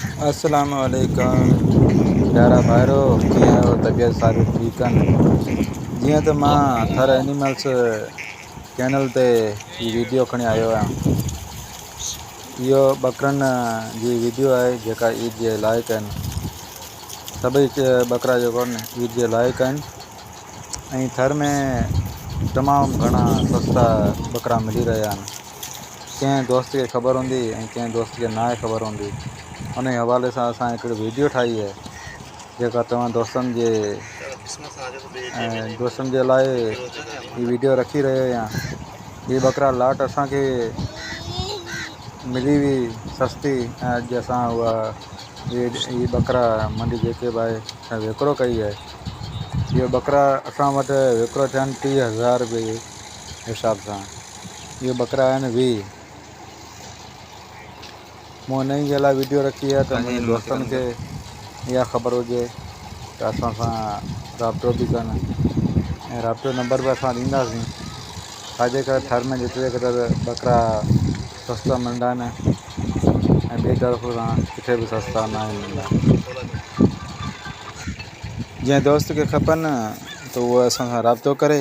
अस्सलाम वालेकुम प्यारा भाइरो कीअं आहियो। तबियत सारी ठीकु आहिनि। जीअं त मां थर एनिमल्स चैनल ते ही वीडियो खणी आयो आहियां। इहो ॿकरनि जी वीडियो आहे जेका ईद जे लाइक़ु आहिनि। सभई ॿकरा जेको आहिनि ईद जे लाइक़ु आहिनि ऐं थर में तमामु घणा सस्ता ॿकरा मिली रहिया आहिनि। कंहिं दोस्त खे ख़बर हूंदी ऐं कंहिं दोस्त खे नाहे ख़बर हूंदी। उन हवाले सां असां हिकिड़ी वीडियो ठाही आहे जेका तव्हां दोस्तनि जे लाइ ही वीडियो रखी रहियो आहियां। हीअ ॿकरा लाट असांखे मिली हुई सस्ती ऐं अॼु असां उहा ही ॿकरा मंडी जेके बि आहे विकिरो कई आहे। इहो ॿकरा असां वटि विकिरो थियनि 30,000 रुपए जे हिसाब सां। इहे ॿकरा आहिनि 20। मूं हिन ई लाइ वीडियो रखी आहे त मुंहिंजे दोस्तनि खे इहा ख़बर हुजे त असां सां राबितो बि कनि ऐं राबितो नंबर बि असां ॾींदासीं। छाजे करे थर में ॾिठो करे ॿकरा सस्ता मिलंदा आहिनि ऐं ॿिए तरफ़ सां किथे बि सस्ता न मिलंदा आहिनि। जंहिं दोस्त खे खपनि त उहो असां सां राबितो करे